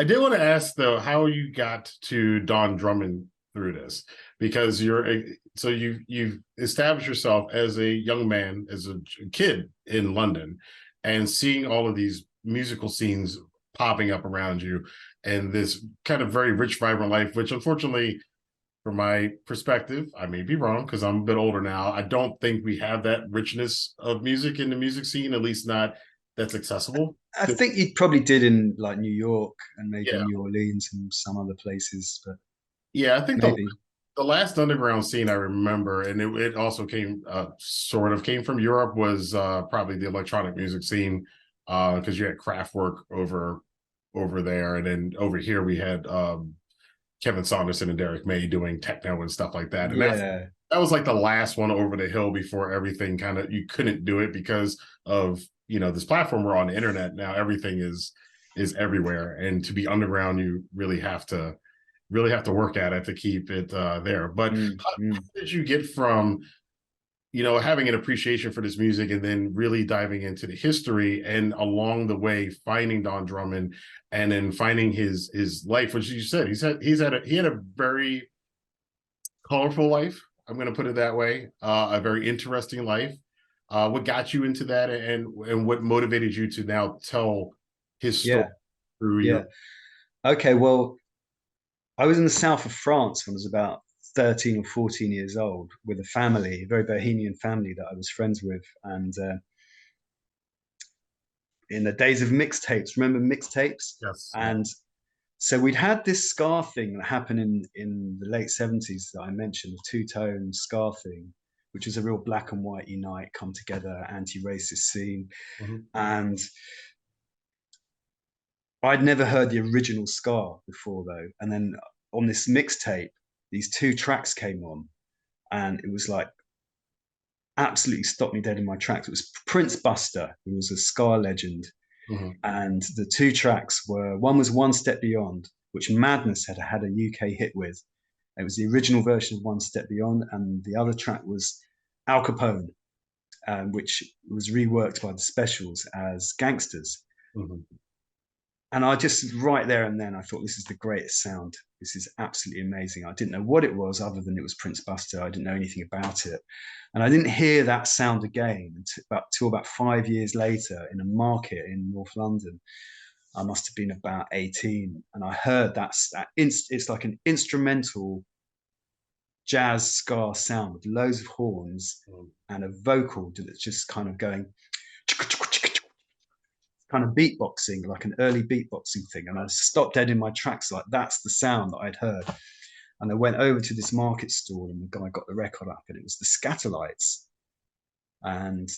I did want to ask though how you got to Don Drummond through this, because you've established yourself as a young man, as a kid in London, and seeing all of these musical scenes popping up around you, and this kind of very rich, vibrant life, which unfortunately, from my perspective, I may be wrong because I'm a bit older now. I don't think we have that richness of music in the music scene, at least not that's accessible. I think you probably did in like New York and maybe Yeah, New Orleans and some other places, but yeah. I think maybe. the last underground scene I remember, and it also came sort of came from Europe, was probably the electronic music scene, because you had Kraftwerk over there, and then over here we had Kevin Saunderson and Derek May doing techno and stuff like that, and Yeah, that was like the last one over the hill before everything kind of you couldn't do it because of this platform we're on the internet now. Everything is everywhere, and to be underground, you really have to work at it to keep it there. But how mm. did you get from having an appreciation for this music and then really diving into the history, and along the way finding Don Drummond, and then finding his life, which you said he had a very colorful life. I'm going to put it that way. A very interesting life. What got you into that, and what motivated you to now tell his story Yeah, through yeah. your? Okay, well, I was in the south of France when I was about 13 or 14 years old with a family, a very bohemian family that I was friends with. And in the days of mixtapes, remember mixtapes? Yes, yeah. And so we'd had this ska thing that happened in the late 70s that I mentioned, the two-tone ska thing, which was a real black and white unite, come together, anti-racist scene. Mm-hmm. And I'd never heard the original ska before though. And then on this mixtape, these two tracks came on, and it was like absolutely stopped me dead in my tracks. It was Prince Buster, who was a ska legend, Mm-hmm. and the two tracks were, one was One Step Beyond, which Madness had a UK hit with. It was the original version of One Step Beyond, and the other track was Al Capone, which was reworked by the Specials as Gangsters. Mm-hmm. And I just right there and then I thought, this is the greatest sound. This is absolutely amazing. I didn't know what it was other than it was Prince Buster. I didn't know anything about it. And I didn't hear that sound again until about 5 years later in a market in North London. I must have been about 18. And I heard it's like an instrumental jazz ska sound with loads of horns Mm-hmm. and a vocal that's just kind of going kind of beatboxing, like an early beatboxing thing. And I stopped dead in my tracks, like that's the sound that I'd heard. And I went over to this market stall, and the guy got the record up, and it was the Skatalites. And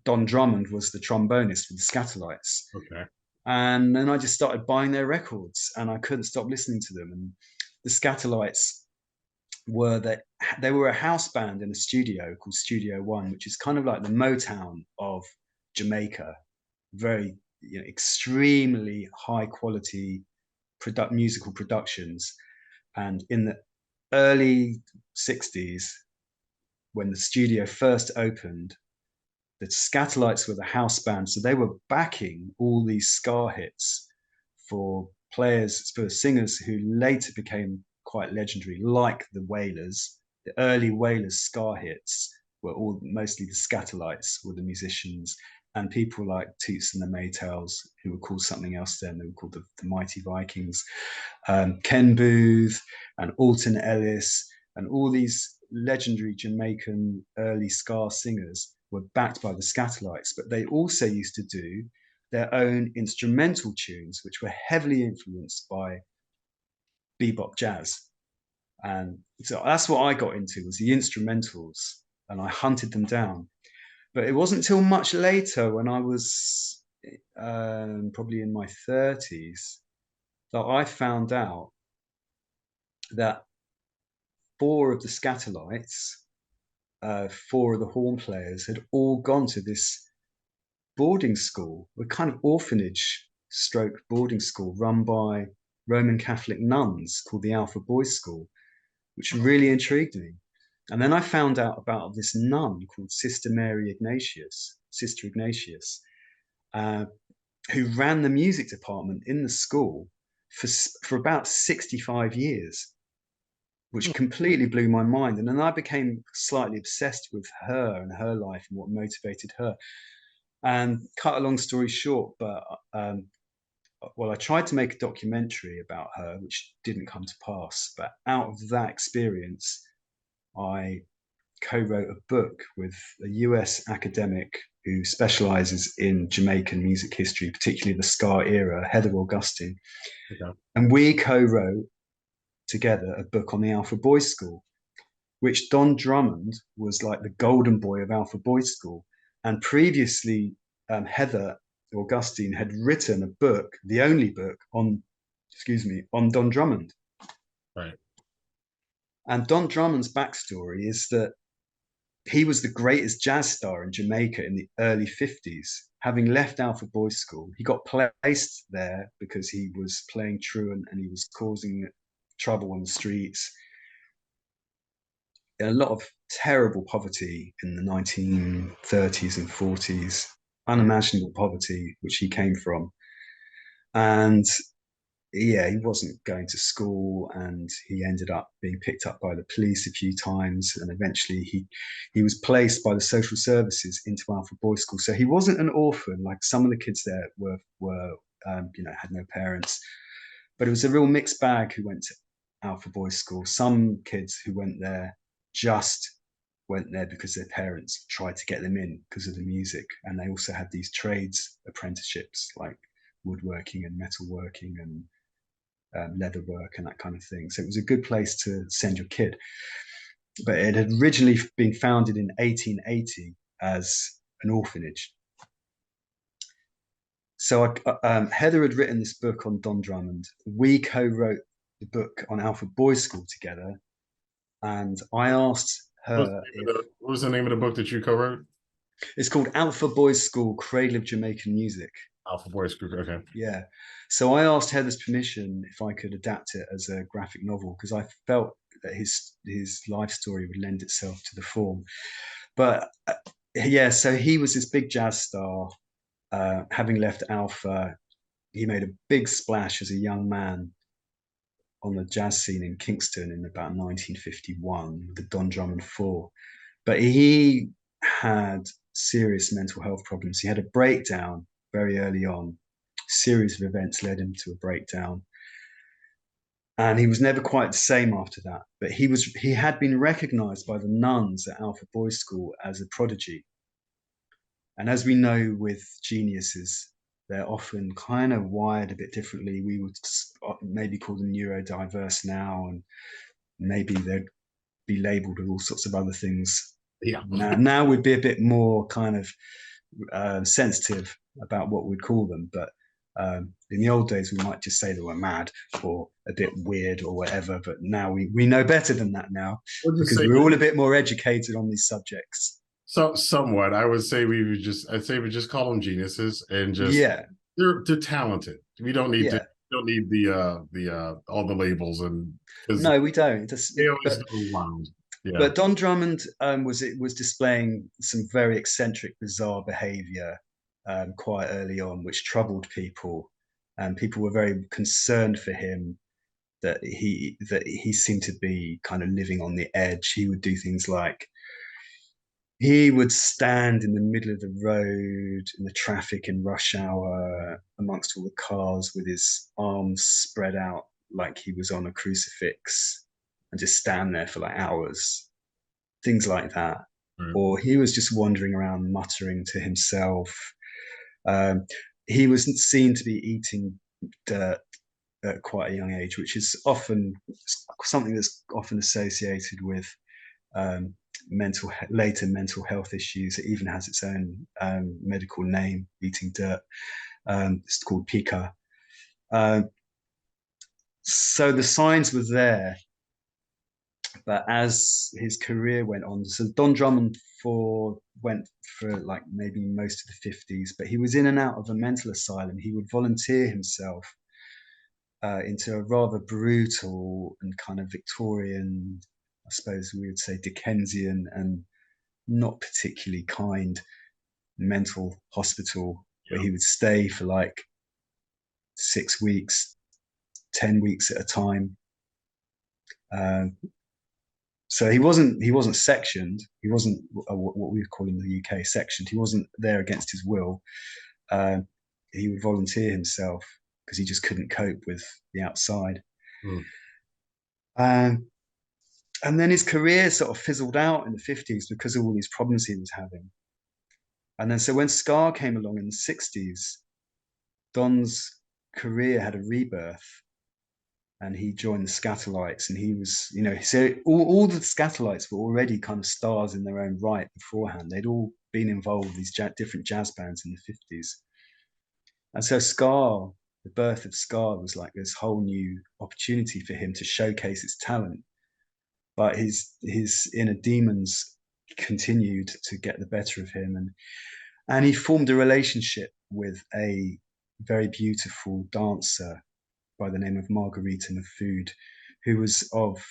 Don Drummond was the trombonist for the Skatalites. Okay. And then I just started buying their records, and I couldn't stop listening to them. And the Skatalites were that they were a house band in a studio called Studio One, which is kind of like the Motown of Jamaica. Very, extremely high quality musical productions. And in the early 60s, when the studio first opened, the Skatalites were the house band. So they were backing all these ska hits for for singers who later became quite legendary, like the Wailers. The early Wailers ska hits were all mostly the Skatalites were the musicians, and people like Toots and the Maytals, who were called something else then. They were called the Mighty Vikings. Ken Booth and Alton Ellis and all these legendary Jamaican early ska singers were backed by the Skatalites, but they also used to do their own instrumental tunes, which were heavily influenced by bebop jazz. And so that's what I got into was the instrumentals, and I hunted them down. But it wasn't until much later, when I was probably in my 30s, that I found out that four of the Skatalites, four of the horn players, had all gone to this boarding school, a kind of orphanage stroke boarding school run by Roman Catholic nuns called the Alpha Boys School, which really intrigued me. And then I found out about this nun called Sister Ignatius, uh, who ran the music department in the school. for about 65 years, which completely blew my mind. And then I became slightly obsessed with her and her life and what motivated her. And cut a long story short, but well, I tried to make a documentary about her, which didn't come to pass. But out of that experience, I co-wrote a book with a US academic who specializes in Jamaican music history, particularly the ska era, Heather Augustine. Okay. And we co-wrote together a book on the Alpha Boys School, which Don Drummond was like the golden boy of Alpha Boys School. And previously, Heather Augustine had written a book, the only book on, on Don Drummond. Right. And Don Drummond's backstory is that he was the greatest jazz star in Jamaica in the early 50s. Having left Alpha Boys School, he got placed there because he was playing truant and he was causing trouble on the streets. A lot of terrible poverty in the 1930s and 40s, unimaginable poverty, which he came from. And yeah, he wasn't going to school, and he ended up being picked up by the police a few times, and eventually he was placed by the social services into Alpha Boys School. So he wasn't an orphan like some of the kids there were had no parents, but it was a real mixed bag who went to Alpha Boys School. Some kids who went there just went there because their parents tried to get them in because of the music, and they also had these trades apprenticeships like woodworking and metalworking and leather work and that kind of thing. So it was a good place to send your kid. But it had originally been founded in 1880 as an orphanage. So Heather had written this book on Don Drummond. We co-wrote the book on Alpha Boys School together. And I asked her What was the name of the book that you co-wrote? It's called Alpha Boys School, Cradle of Jamaican Music. Alpha Boys Group. Okay. Yeah. So I asked Heather's permission if I could adapt it as a graphic novel because I felt that his life story would lend itself to the form. But yeah, so he was this big jazz star. Having left Alpha, he made a big splash as a young man on the jazz scene in Kingston in about 1951, the Don Drummond Four. But he had serious mental health problems. He had a breakdown very early on. A series of events led him to a breakdown. And he was never quite the same after that. But he had been recognized by the nuns at Alpha Boys School as a prodigy. And as we know with geniuses, they're often kind of wired a bit differently. We would maybe call them neurodiverse now, and maybe they'd be labeled with all sorts of other things. Yeah. Now we'd be a bit more kind of sensitive about what we'd call them. But in the old days, we might just say they were mad or a bit weird or whatever. But now we know better than that now because we're all a bit more educated on these subjects. So somewhat, I would say we just call them geniuses and just they're talented. We don't need to don't need the all the labels and no, we don't. They always go around. Yeah. But Don Drummond was displaying some very eccentric, bizarre behavior quite early on, which troubled people, and people were very concerned for him that he seemed to be kind of living on the edge. He would do things like he would stand in the middle of the road in the traffic in rush hour amongst all the cars with his arms spread out like he was on a crucifix and just stand there for like hours, things like that. Or he was just wandering around muttering to himself. He was seen to be eating dirt at quite a young age, which is often something that's often associated with later mental health issues. It even has its own medical name, eating dirt. It's called pica. So the signs were there, but as his career went on, so Don Drummond went for like maybe most of the 50s, but he was in and out of a mental asylum. He would volunteer himself into a rather brutal and kind of Victorian, I suppose we would say Dickensian and not particularly kind mental hospital where he would stay for like 6 weeks 10 weeks at a time. So he wasn't sectioned. He wasn't what we would call in the UK sectioned. He wasn't there against his will. He would volunteer himself because he just couldn't cope with the outside. Mm. And then his career sort of fizzled out in the 50s because of all these problems he was having. And then so when ska came along in the 60s, Don's career had a rebirth, and he joined the Skatalites, and he was, you know, so all the Skatalites were already kind of stars in their own right beforehand. They'd all been involved with these different jazz bands in the 50s. And so ska, the birth of ska was like this whole new opportunity for him to showcase his talent. But his inner demons continued to get the better of him, and he formed a relationship with a very beautiful dancer by the name of Margarita Mahfood, who was of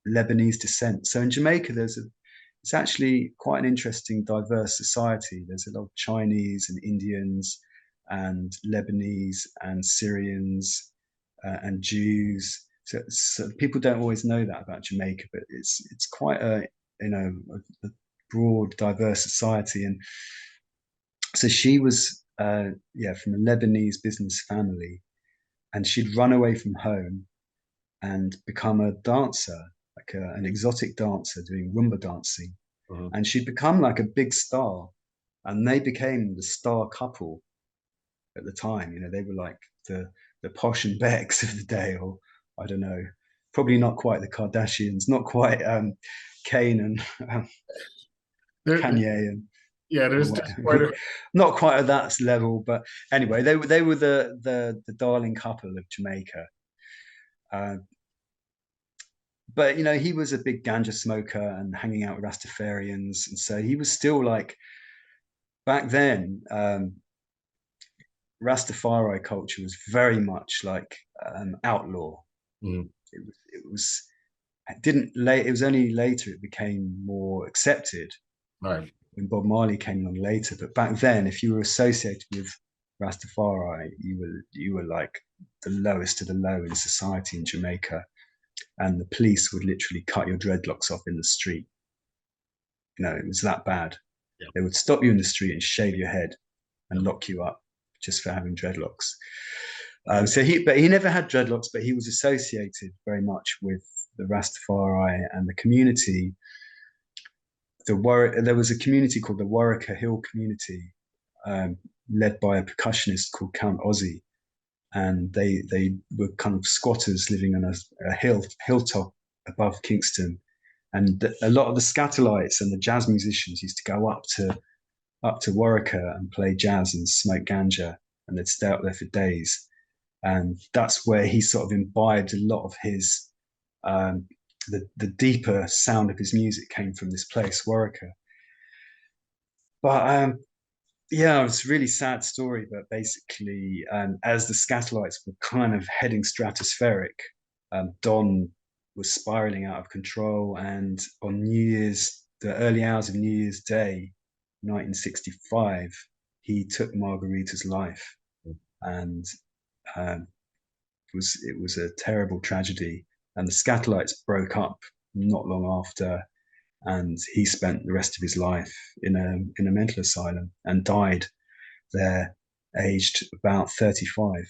Lebanese descent. So in Jamaica, it's actually quite an interesting, diverse society. There's a lot of Chinese and Indians and Lebanese and Syrians and Jews. So people don't always know that about Jamaica, but it's quite a a broad, diverse society. And so she was from a Lebanese business family, and she'd run away from home and become a dancer, like an exotic dancer doing Rumba dancing. Mm-hmm. And she'd become like a big star, and they became the star couple at the time. You know, they were like the posh and becks of the day, or I don't know, probably not quite the Kardashians, not quite Kane and Kanye and there's quite a not quite at that level, but anyway, they were the darling couple of Jamaica. But you know, he was a big ganja smoker and hanging out with Rastafarians, and so he was still like, back then, Rastafari culture was very much like outlaw. Mm. It was only later it became more accepted. Right. When Bob Marley came along later. But back then, if you were associated with Rastafari, you were like the lowest of the low in society in Jamaica, and the police would literally cut your dreadlocks off in the street. You know, it was that bad. Yeah. They would stop you in the street and shave your head and lock you up just for having dreadlocks. So he never had dreadlocks, but he was associated very much with the Rastafari and the community. There was a community called the Warwicker Hill community, led by a percussionist called Count Ozzy, and they were kind of squatters living on a hilltop above Kingston, and a lot of the Skatalites and the jazz musicians used to go up to Warwicker and play jazz and smoke ganja, and they'd stay up there for days, and that's where he sort of imbibed a lot of his the deeper sound of his music came from this place, Warwicker. But it's a really sad story. But basically, as the Skatalites were kind of heading stratospheric, Don was spiraling out of control. And on the early hours of New Year's Day, 1965, he took Margarita's life, and it was a terrible tragedy. And the Skatalites broke up not long after, and he spent the rest of his life in a mental asylum and died there, aged about 35.